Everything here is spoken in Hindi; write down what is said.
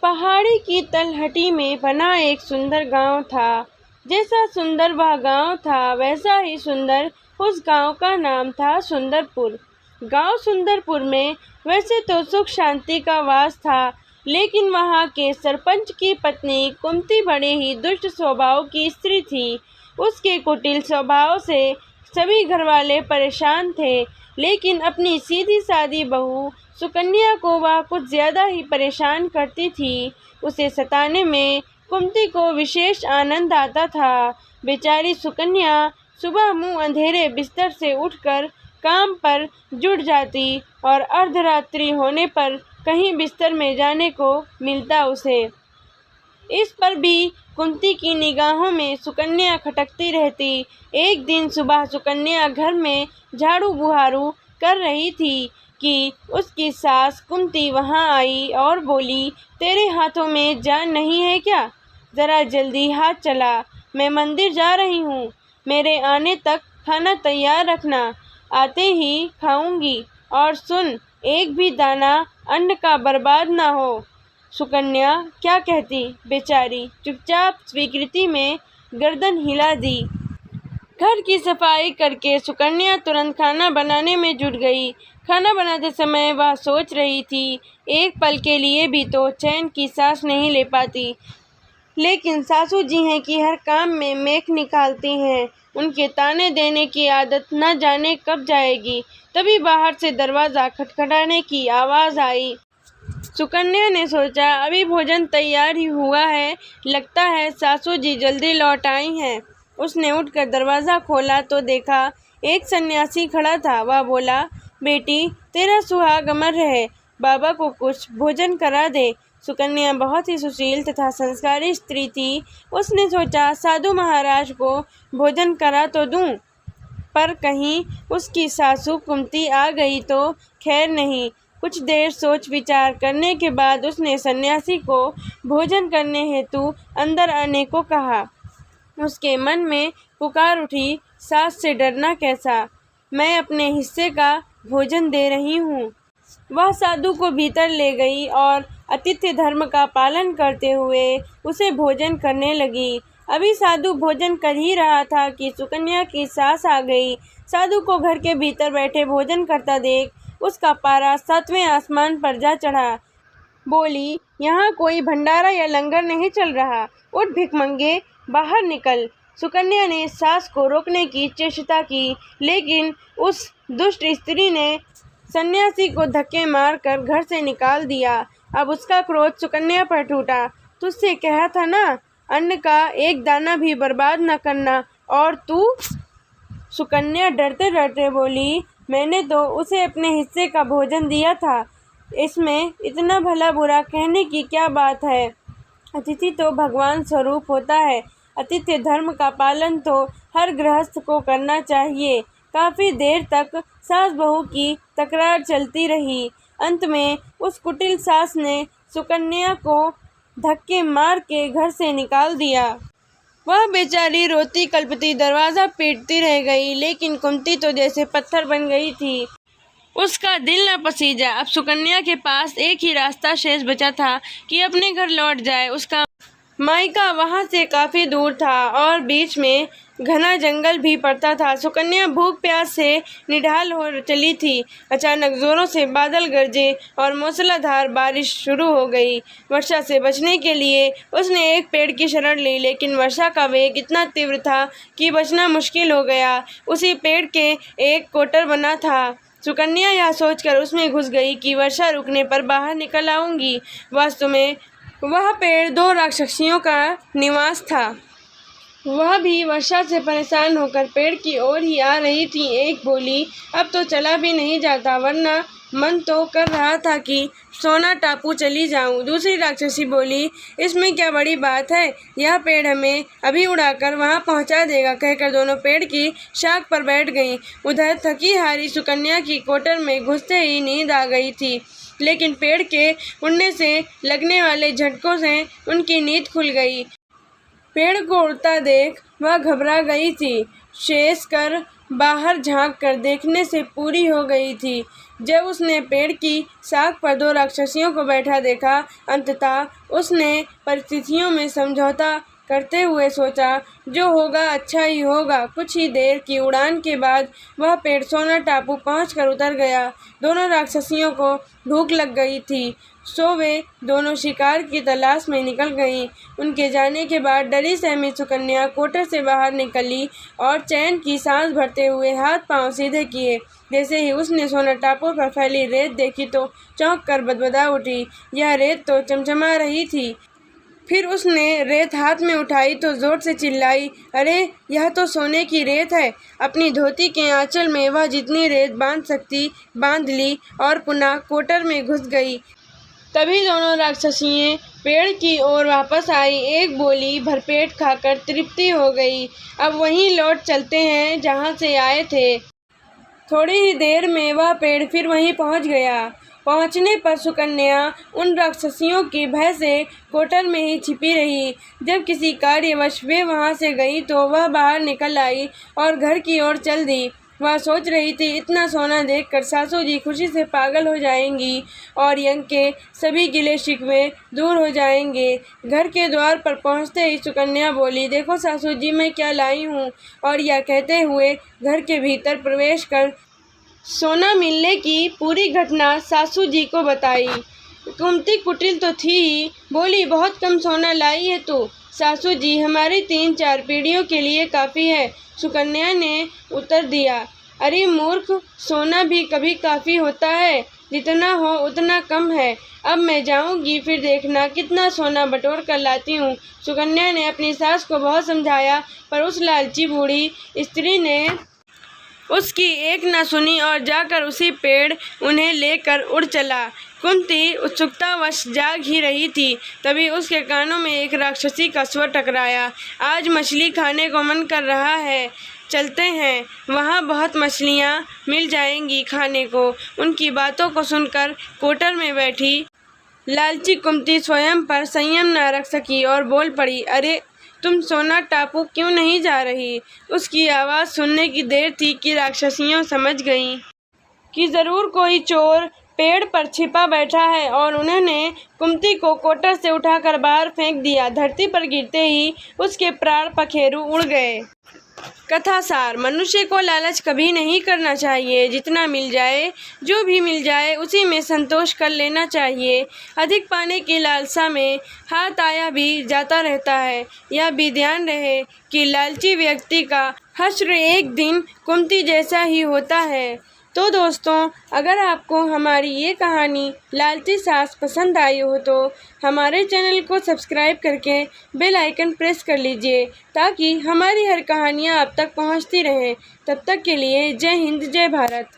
पहाड़ी की तलहटी में बना एक सुंदर गांव था। जैसा सुंदर वह गांव था, वैसा ही सुंदर उस गांव का नाम था सुंदरपुर। गांव सुंदरपुर में वैसे तो सुख शांति का वास था, लेकिन वहां के सरपंच की पत्नी कुंती बड़े ही दुष्ट स्वभाव की स्त्री थी। उसके कुटिल स्वभाव से सभी घरवाले परेशान थे, लेकिन अपनी सीधी सादी बहू सुकन्या को वह कुछ ज्यादा ही परेशान करती थी। उसे सताने में कुंती को विशेष आनंद आता था। बेचारी सुकन्या सुबह मुंह अंधेरे बिस्तर से उठकर काम पर जुट जाती और अर्धरात्रि होने पर कहीं बिस्तर में जाने को मिलता उसे। इस पर भी कुंती की निगाहों में सुकन्या खटकती रहती। एक दिन सुबह सुकन्या घर में झाड़ू बुहारू कर रही थी कि उसकी सास कुंती वहां आई और बोली, तेरे हाथों में जान नहीं है क्या? जरा जल्दी हाथ चला, मैं मंदिर जा रही हूँ। मेरे आने तक खाना तैयार रखना, आते ही खाऊंगी। और सुन, एक भी दाना अन्न का बर्बाद ना हो। सुकन्या क्या कहती, बेचारी चुपचाप स्वीकृति में गर्दन हिला दी। घर की सफाई करके सुकन्या तुरंत खाना बनाने में जुट गई। खाना बनाते समय वह सोच रही थी, एक पल के लिए भी तो चैन की सांस नहीं ले पाती। लेकिन सासू जी हैं कि हर काम में मेख निकालती हैं, उनके ताने देने की आदत न जाने कब जाएगी। तभी बाहर से दरवाज़ा खटखटाने की आवाज़ आई। सुकन्या ने सोचा, अभी भोजन तैयार ही हुआ है, लगता है सासू जी जल्दी लौट आई हैं। उसने उठकर दरवाज़ा खोला तो देखा एक सन्यासी खड़ा था। वह बोला, बेटी तेरा सुहाग अमर रहे, बाबा को कुछ भोजन करा दे। सुकन्या बहुत ही सुशील तथा संस्कारी स्त्री थी। उसने सोचा, साधु महाराज को भोजन करा तो दूं, पर कहीं उसकी सासू कुंती आ गई तो खैर नहीं। कुछ देर सोच विचार करने के बाद उसने सन्यासी को भोजन करने हेतु अंदर आने को कहा। उसके मन में पुकार उठी, सास से डरना कैसा, मैं अपने हिस्से का भोजन दे रही हूँ। वह साधु को भीतर ले गई और आतिथ्य धर्म का पालन करते हुए उसे भोजन करने लगी। अभी साधु भोजन कर ही रहा था कि सुकन्या की सास आ गई। साधु को घर के भीतर बैठे भोजन करता देख उसका पारा 7वें आसमान पर जा चढ़ा। बोली, यहाँ कोई भंडारा या लंगर नहीं चल रहा, उठ भिखमंगे बाहर निकल। सुकन्या ने सास को रोकने की चेष्टा की, लेकिन उस दुष्ट स्त्री ने सन्यासी को धक्के मारकर घर से निकाल दिया। अब उसका क्रोध सुकन्या पर टूटा। तुझसे कहा था ना, अन्न का एक दाना भी बर्बाद न करना, और तू? सुकन्या डरते डरते बोली, मैंने तो उसे अपने हिस्से का भोजन दिया था, इसमें इतना भला बुरा कहने की क्या बात है। अतिथि तो भगवान स्वरूप होता है। आतिथ्य धर्म का पालन तो हर गृहस्थ को करना चाहिए। काफी देर तक सास बहू की तकरार चलती रही। अंत में उस कुटिल सास ने सुकन्या को धक्के मार के घर से निकाल दिया। वह बेचारी रोती कल्पती दरवाज़ा पीटती रह गई, लेकिन कुंती तो जैसे पत्थर बन गई थी। उसका दिल न पसीजा। अब सुकन्या के पास एक ही रास्ता शेष बचा था कि अपने घर लौट जाए। उसका मायका वहां से काफी दूर था और बीच में घना जंगल भी पड़ता था। सुकन्या भूख प्यास से निढाल हो चली थी। अचानक जोरों से बादल गरजे और मूसलाधार बारिश शुरू हो गई। वर्षा से बचने के लिए उसने एक पेड़ की शरण ली, लेकिन वर्षा का वेग इतना तीव्र था कि बचना मुश्किल हो गया। उसी पेड़ के एक कोटर बना था। सुकन्या यह सोचकर उसमें घुस गई कि वर्षा रुकने पर बाहर निकल आऊंगी। वास्तव में वह पेड़ 2 राक्षसियों का निवास था। वह भी वर्षा से परेशान होकर पेड़ की ओर ही आ रही थी। एक बोली, अब तो चला भी नहीं जाता, वरना मन तो कर रहा था कि सोना टापू चली जाऊं। दूसरी राक्षसी बोली, इसमें क्या बड़ी बात है, यह पेड़ हमें अभी उड़ाकर वहां पहुंचा देगा। कहकर दोनों पेड़ की शाख पर बैठ गईं। उधर थकी हारी सुकन्या की कोटर में घुसते ही नींद आ गई थी, लेकिन पेड़ के उड़ने से लगने वाले झटकों से उनकी नींद खुल गई। पेड़ को उड़ता देख वह घबरा गई थी। शेष कर बाहर झांक कर देखने से पूरी हो गई थी। जब उसने पेड़ की शाख पर दो राक्षसियों को बैठा देखा, अंततः उसने परिस्थितियों में समझौता करते हुए सोचा, जो होगा अच्छा ही होगा। कुछ ही देर की उड़ान के बाद वह पेड़ सोना टापू पहुंचकर उतर गया। दोनों राक्षसियों को भूख लग गई थी, सो वे दोनों शिकार की तलाश में निकल गईं। उनके जाने के बाद डरी सहमी सुकन्या कोटर से बाहर निकली और चैन की सांस भरते हुए हाथ पांव सीधे किए। जैसे ही उसने सोना टापू पर फैली रेत देखी तो चौंक कर बदबदा उठी। यह रेत तो चमचमा रही थी। फिर उसने रेत हाथ में उठाई तो जोर से चिल्लाई, अरे यह तो सोने की रेत है। अपनी धोती के आंचल में वह जितनी रेत बांध सकती बांध ली और पुनः कोटर में घुस गई। तभी दोनों राक्षसियाँ पेड़ की ओर वापस आई। एक बोली, भरपेट खाकर तृप्ति हो गई, अब वहीं लौट चलते हैं जहाँ से आए थे। थोड़ी ही देर में वह पेड़ फिर वहीं पहुँच गया। पहुंचने पर सुकन्या उन राक्षसियों की भय से कोटर में ही छिपी रही। जब किसी कार्यवश वे वहां से गई तो वह बाहर निकल आई और घर की ओर चल दी। वह सोच रही थी, इतना सोना देखकर सासू जी खुशी से पागल हो जाएंगी और यंग के सभी गिले शिकवे दूर हो जाएंगे। घर के द्वार पर पहुंचते ही सुकन्या बोली, देखो सासू जी मैं क्या लाई हूँ। और यह कहते हुए घर के भीतर प्रवेश कर सोना मिलने की पूरी घटना सासू जी को बताई। कुंती कुटिल तो थी ही, बोली, बहुत कम सोना लाई है तू। सासू जी, हमारी 3-4 पीढ़ियों के लिए काफ़ी है, सुकन्या ने उत्तर दिया। अरे मूर्ख, सोना भी कभी काफ़ी होता है, जितना हो उतना कम है। अब मैं जाऊंगी, फिर देखना कितना सोना बटोर कर लाती हूँ। सुकन्या ने अपनी सास को बहुत समझाया, पर उस लालची बूढ़ी स्त्री ने उसकी एक न सुनी और जाकर उसी पेड़ उन्हें लेकर उड़ चला। कुंती उत्सुकतावश जाग ही रही थी, तभी उसके कानों में एक राक्षसी का स्वर टकराया। आज मछली खाने को मन कर रहा है, चलते हैं, वहाँ बहुत मछलियाँ मिल जाएंगी खाने को। उनकी बातों को सुनकर कोटर में बैठी लालची कुंती स्वयं पर संयम न रख सकी और बोल पड़ी, अरे तुम सोना टापू क्यों नहीं जा रही। उसकी आवाज़ सुनने की देर थी कि राक्षसियाँ समझ गईं कि ज़रूर कोई चोर पेड़ पर छिपा बैठा है और उन्होंने कुंती को कोटर से उठाकर बाहर फेंक दिया। धरती पर गिरते ही उसके प्राण पखेरु उड़ गए। कथा सार, मनुष्य को लालच कभी नहीं करना चाहिए। जितना मिल जाए, जो भी मिल जाए उसी में संतोष कर लेना चाहिए। अधिक पाने की लालसा में हाथ आया भी जाता रहता है। यह भी ध्यान रहे कि लालची व्यक्ति का हश्र एक दिन कुंती जैसा ही होता है। तो दोस्तों, अगर आपको हमारी ये कहानी लालची सास पसंद आई हो तो हमारे चैनल को सब्सक्राइब करके बेल आइकन प्रेस कर लीजिए, ताकि हमारी हर कहानियाँ आप तक पहुँचती रहें। तब तक के लिए जय हिंद, जय भारत।